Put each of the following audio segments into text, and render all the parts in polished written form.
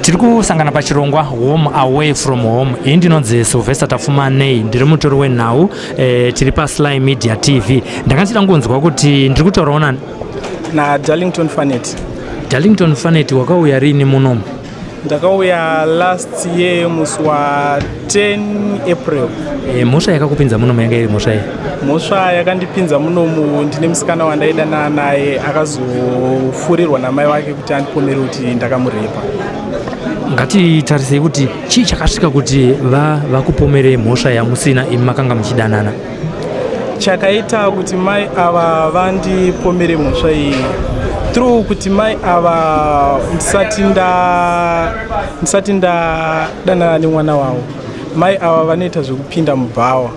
Tiri kusangana pachirongwa home away from home. Indinonzi Silvester tafumane ndiri mutori wenhau tiri paSlyMedia TV. Ndakachida ngonzwa kuti ndiri kutaurawo nani? Na Darlington Fanet. Darlington Fanet wakauya rini munomu? Ndakauya last year musi wa 10 April. Mhosva yakakupinza munomu yanga iri mhosva iyi? Mhosva yakandipinza munomu ndine musikana wandaidana naye akazofurirwa namai wake kuti andipomere kuti ndakamurepa. Ngatitarisei kuti chii chakasvika kuti vakupomere mhosva yamusina imi makanga muchidanana? Chakaita kuti mai ava vandipomere mhosva iyi through kuti mai ava ndisati ndadanana nemwana wavo. Mai ava vanoita zvekupinda mubhawa,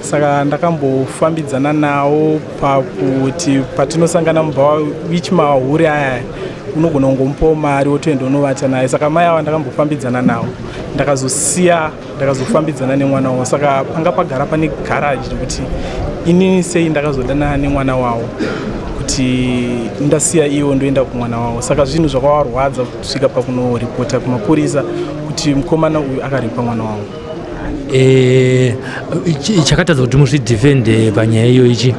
saka ndakambofambidzana nawo pakuti patinosangana mubhawa which mahuri aya unogona kungomupawo mari wotoenda unovata naye. Saka mai ava ndakambofambidzana nawo, ndakazofambidzana nemwana wavo. Saka panga pagara pane garaji kuti inini sei ndakazodanana nemwana wavo kuti ndasiya iwo ndoenda kumwana wavo. Saka zvinhu zvakavarwadza kusvika pakunoripota kumapurisa kuti mukomana uyu akaripa mwana wavo. Chakatadza kuti muzvidhifende panyaya iyo ichi?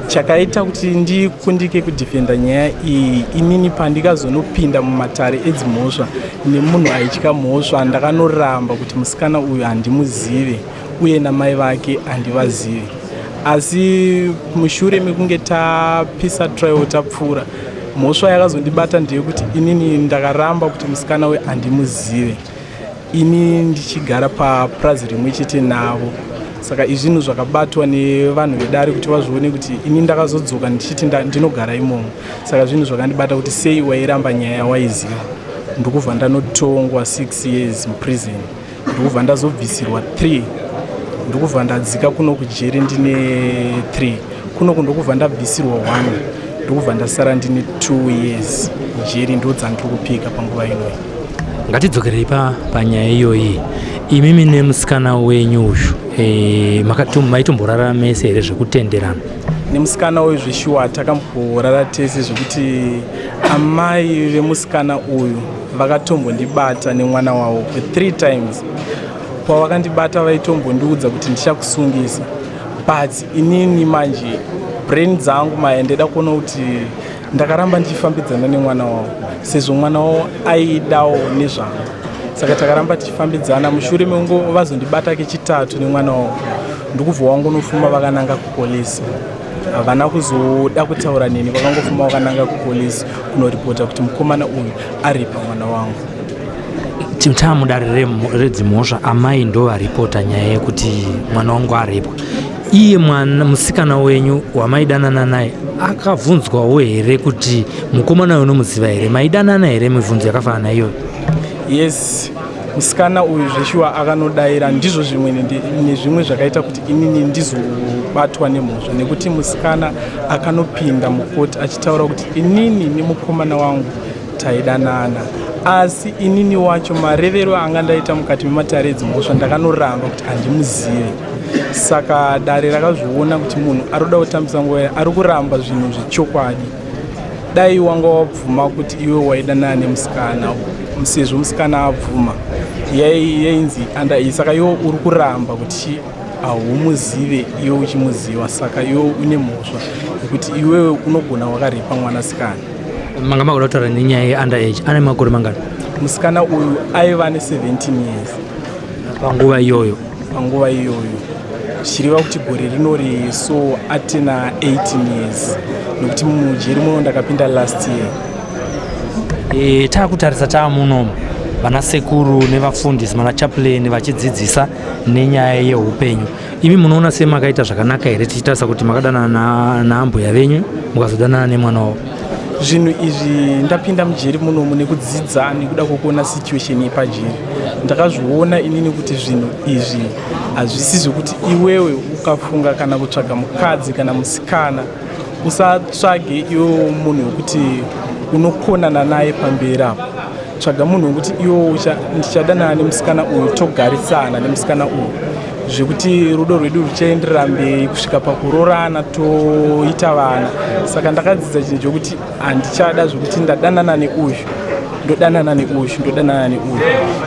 Chakaita kuti ndikundike kudhifenda nyaya iyi, inini pandikazonopinda mumatare edzimhosva nemunhu aitya mhosva, ndakanoramba kuti musikana uyu handimuzive uye namai vake handivazive. Asi mushure mekunge tapisa trial tapfuura, mhosva yakazondibata ndeyekuti inini ndakaramba kuti musikana uyu handimuzive, ini ndichigara papurazi rimwe chete navo. Saka izvinhu zvakabatwa nevanhu vedare kuti vazvione kuti ini ndakazodzoka ndichiti ndinogara imomo. Saka zvinhu zvakandibata kuti sei wairamba nyaya yawaiziva. Ndokubva ndanotongwa 6 years muprison, ndokubva ndazobvisirwa 3, ndokubva ndadzika kuno kuJeri ndine 3, kuno ndokubva ndabvisirwa 1, ndokubva ndasara ndine 2 years muJeri. Ndodzandiri kupika panguva inoyi. Ngatidzokerei panyaya iyoyi. Imi nemusikana wenyu uyu maitomborara mese here zvekutenderana? Nemusikana uyu zveshuwa takamborara tese zvekuti amai vemusikana uyu vakatombondibata nemwana wavo 3 times. Pavakandibata vaitombondiudza kuti ndichakusungisa, but inini manje brain dzangu ndida kuona kuti ndakaramba ndichifambidzana nemwana wavo sezvo mwana wavo aidawo nezvangu. Saka takaramba tichifambidzana. Mushure mekunge vazondibata kechitatu nemwana wavo, ndokubva wangonofuma vakananga kupolisi. Havana kuzoda kutaura neni, vakangofuma vakananga kupolisi kunoripota kuti mukomana uyu aripa mwana wangu. Mudare redzimhosva amai ndo varipota nyaya yekuti mwana wangu aripwa. Iye musikana wenyu wamaidanana naye akabvunzwawo here kuti mukomana uyu unomuziva here? Maidanana here mibvunzo yakafanana naiyoyo? Yes, musikana uyu zveshuwa akanodaira. Ndizvo zvimwe nezvimwe zvakaita kuti inini ndizobatwa nemhosva, nekuti musikana akanopinda mukoti achitaura kuti inini nemukomana wangu taidanana, asi inini wacho marevero anga ndaita mukati mematare edzimhosva ndakanoramba kuti handimuzive. Saka dare rakazviona kuti munhu aroda kutambisa nguva, ari kuramba zvinhu zvechokwadi. Dai wanga wabvuma kuti iwe waidanana nemusikana, sezvo musikana abvuma yainzi andai. Saka iwe uri kuramba kuti haumuzive iwe uchimuziva. Saka iwe une mhosva yekuti iwewe unogona wakaripa mwanasikana. Manga makuda kutaura nenyaya yeunderage. Ane makore mangani? Musikana uyu aiva ne 17 years panguva iyoyo. Panguva iyoyo zvichireva kuti gore rinori, so atina 18 years, nokuti muJeri muno ndakapinda last year. Taakutarisa taamunomu vana sekuru nevafundisi mana chaplain vachidzidzisa nenyaya yeupenyu. Imi munoona semakaita zvakanaka here tichitarisa kuti makadanana naambuya venyu mukazodanana nemwana wavo? Zvinhu izvi ndapinda muJeri munomu nekudzidza nekuda kwokuona situation yepaJeri. Ndakazviona inini kuti zvinhu izvi hazvisi zvekuti iwewe ukafunga kana kutsvaga mukadzi kana musikana usatsvage iwe munhu wekuti unokonana naye pamberi apo. Tsvaga munhu wekuti iwe ndichadanana nemusikana uyu, togarisana nemusikana uyu, zvekuti rudo rwedu ruchaenderera mberi kusvika pakurorana toita vana. Saka ndakadzidza chinhu chokuti handichada zvekuti ndadanana neuyu ndodanana neuyu ndodanana neuyu.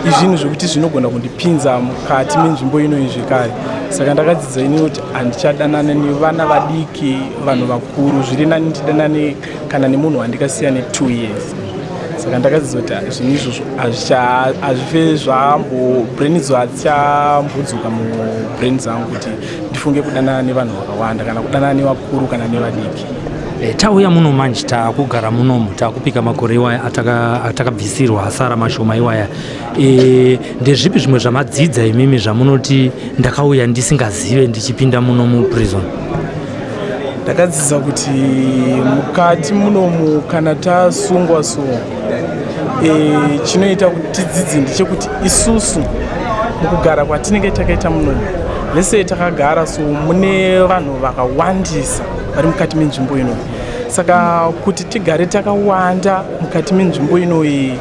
Izvinhu zvokuti zvinogona kundipinza mukati menzvimbo inoyi zvekare. Saka ndakadzidza ini kuti handichadanana nevana vadiki, vanhu vakuru, zviri nani ndidanane kana nemunhu wandikasiya ne2 years. Saka ndakadzidza kuti zvinhu izvozvo hazvife zvambo brain dzo hadzichambodzvuka mubrain dzangu kuti ndifunge kudanana nevanhu vakawanda kana kudanana nevakuru kana nevadiki. Tauya muno manje takugara munomu takupika makore iwaya atakabvisirwa asara mashoma iwaya. Ndezvipi zvimwe zvamadzidza imimi zvamunoti ndakauya ndisingazive ndichipinda muno muprison? Ndakadzidza kuti mukati munomu kana tasungwa chinoita kuti tidzidze ndechekuti isusu mukugara kwatinenge takaita munomu, lese takagara mune vanhu vakawandisa vari mukati menzvimbo inoyi. Saka kuti tigare takawanda mukati menzvimbo inoyi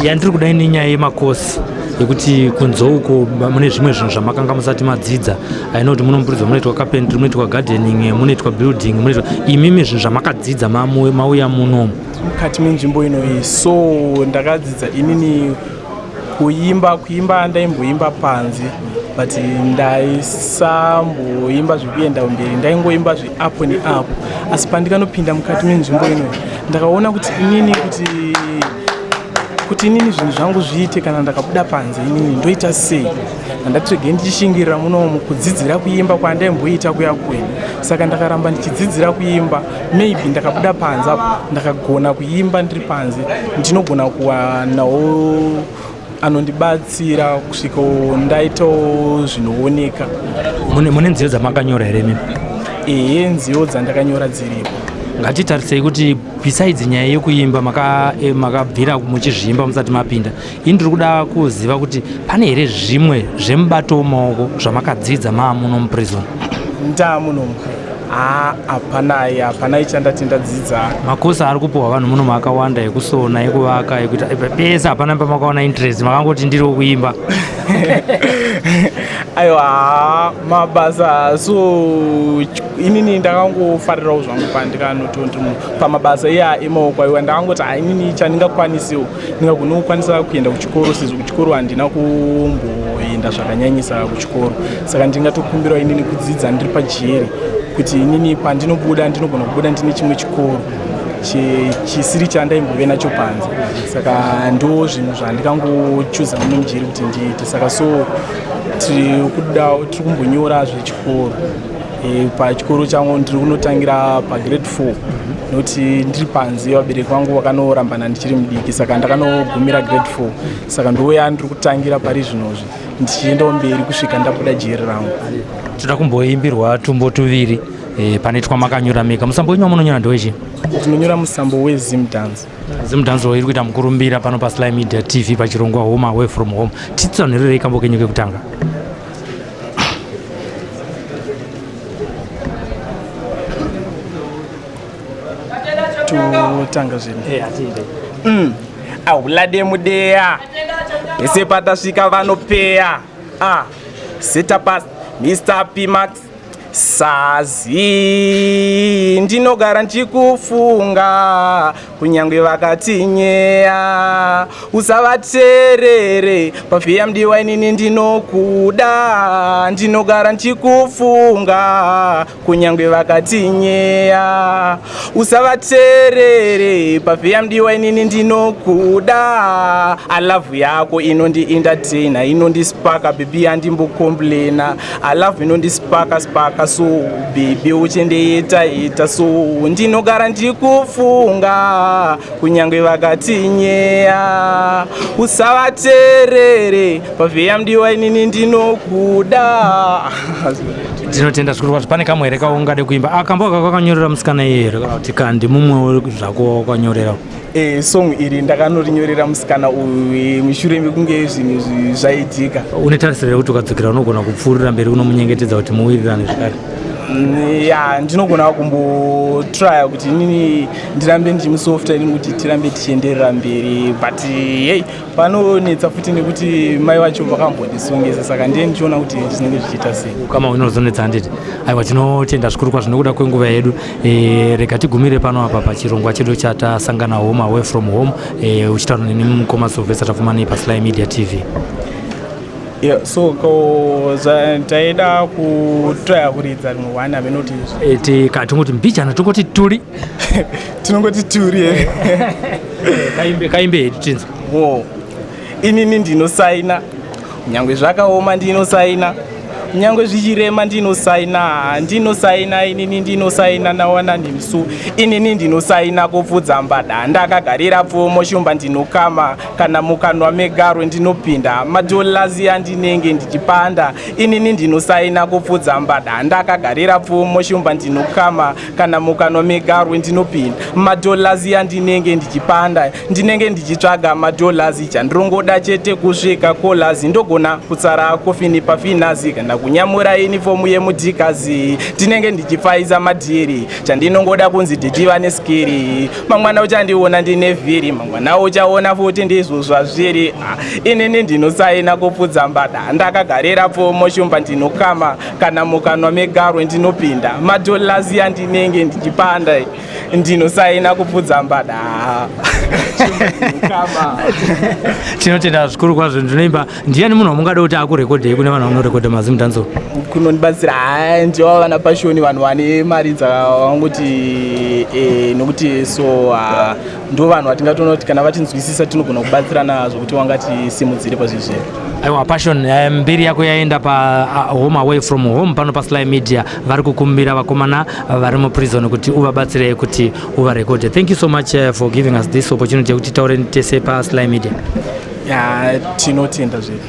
yandiri kudai nenyaya yemakosi yekuti kunze uko mune zvimwe zvinhu zvamakanga musati madzidza. Ainoti muno muprison munoitwa carpentry, munoitwa gardening, munoitwa building, munoitwa imimi zvinhu zvamakadzidza mauya munomu mukati menzvimbo inoyi. So ndakadzidza inini kuimba ndaimboimba panze, but ndaisamboimba zvekuenda mberi, ndaingoimba zveapo neapo. Asi pandikanopinda mukati menzvimbo inoyi ndakaona kuti inini kuti inini zvinhu zvangu zviite kana ndakabuda panze inini ndoita sei. Handatirege ndichishingirira munomu kudzidzira kuimba kwandaimboita kuyakwena. Saka ndakaramba ndichidzidzira kuimba, maybe ndakabuda panze ndakagona kuimba ndiri panze, ndinogona kuwanawo anondibatsira kusvika ndaitawo zvinooneka. Mune nziyo dzamakanyora here mimi? Nziyo dzandakanyora dziripo. Ngatitarisei kuti besides nyaya yekuimba makabvira muchizvimba musati mapinda, ini ndiri kuda kuziva kuti pane here zvimwe zvemubato wemaoko zvamakadzidza muno muprison? Ndamunomu hapana chandati ndadzidza. Makosi ari kupiwa vanhu muno makawanda ekusona, ekuvaka, ekuita pese hapana pamakaona interest, makangoti ndiri kuimba. Aiwa mabasa, so inini ndakangofarirawo zvangu pandikanotonti pamabasa emaoko aiwa ndakangoti inini chandingakwanisiwo ndingagona kukwanisa kuenda kuchikoro, sezvo kuchikoro handina kumboenda zvakanyanyisa kuchikoro. Saka ndingatokumbirawo inini kudzidza ndiri paJeri kuti inini pandinobuda ndinogona kubuda ndine chimwe chikoro chisiri chandaimbove nacho panze. Saka ndo zvinhu zvandikangochuza muno muJeri kuti ndiite. Saka so tiri kumbonyora zvechikoro. Pachikoro changu ndiri kunotangira pagrade 4 nokuti ndiri panze vabereki vangu vakanorambana ndichiri mudiki, saka ndakanogumira grade 4. Saka ndoya ndiri kutangira pari zvinozvi ndichiendawo mberi kusvika ndabuda Jeri rangu. Toda kumboimbirwa tumbo tuviri panoitwa makanyora meka. Musambo wenyu wamunonyora ndowechi? Tinonyora musambo weZimdance. Zimdance iri kuita mukurumbira pano paSlyMedia TV pachirongwa Home Away from Home. Titsanirei kambo kenyu kekutanga. Totanga zvinhu. Aulade mudeya pese patasvika vanopeya. Setapas Mr. Pimax sazi ndinogara ndichikufunga kunyange vakatinyeya. Usavateerere pavhiya wainini ndinokuda, ndinogara ndichikufunga kunyange vakatinyeya. Usavateerere pavhiya wainini ndinokuda, alavu yako inondientertaina, inondispaka baby, handimbokomplaina. Alavu inondispaka so baby uchendeita so ndinogara ndikufunga kunyange vakatinyeya. Usavateerere pavhiya wainini ndinokuda. Tinotenda zvikuru kuti pane kamwe here kaungade kuimba akamba kakanyorera musikana iye kana kuti kandi mumwe zvako wakanyorera? Song iri ndakanorinyorera musikana uyu mushure mekunge zvinhu zvaitika. Une tarisiro kuti ukadzokera unogona kupfuurira mberi unomunyengetedza kuti muwirirane zvakare? ya ndinogona kumbotrya kuti inini ndirambe ndichimusofta inini kuti tirambe tichienderera mberi but hey panonetsa futi nekuti mai vacho vakambondisongesa saka ndiye ndichiona kuti zvinenge zvichiita sei kama unozonetsa handiti aiwa tinotenda zvikuru kwazvo nekuda kwenguva yedu rega tigumire pano apa pachirongwa chedu chatasangana home away from home uchitaura neni mukoma Silvester tafumanei paSlyMedia TV. Yeah, so taida kutrya kuridza rimwe one amenoti tingoti mbijana tongoti turi tinongoti turi kaimbe hedu tinzwa inini ndinosaina nyangwe zvakaoma ndinosaina nyangwe zvichirema ndinosaina inini ndinosaina nawana ndimsu inini ndinosaina kupfudza mbada ndakagarira pfumo shumba ndinokama kana mukanwa megaro ndinopinda madholazi andinenge ndichipanda inini ndinosaina kupfudza mbada ndakagarira pfumo shumba ndinokama kana mukanwa megaro ndinopinda madholazi andinenge ndichipanda ndinenge ndichitsvaga madholazi chandirongoda chete kusvika kolazi ndogona kutsara kofini pafinazi kana kunyamura uniform yemudhikazi ndinenge ndichipfaisa madhiri chandinongoda kunzi ndichiva neskiri mangwana uchandiona ndine vhiri mangwana uchaona futi ndizvozva zviri inini ndinosaina kupfudza mbada ndakagarira pfumo shumba ndinokama kana mukanwa megaro ndinopinda madholazi andinenge ndichipanda ndinosaina kupfudza mbada tinotenda zvikuru kwazvo. Ndinoimba ndiani munhu wamungada kuti akurekodhei kune vanhu vanorekodha mazimu danzo kunondibatsira ndivo vana pashoni vanhu vane mari dzavangoti nokuti so ndo vanhu vatingatoona kuti kana vachinzwisisa tinogona kubatsirana nazvo kuti wangati simudzire pazvizvero. aiwa passion mbiri yako yaenda pa home away from home pano paSlyMedia vari kukumbira vakomana vari muprison kuti uvabatsire kuti uvarekodhe. Thank you so much for giving us this opportunity yekuti taure tese paSlyMedia. tinotenda zvedu.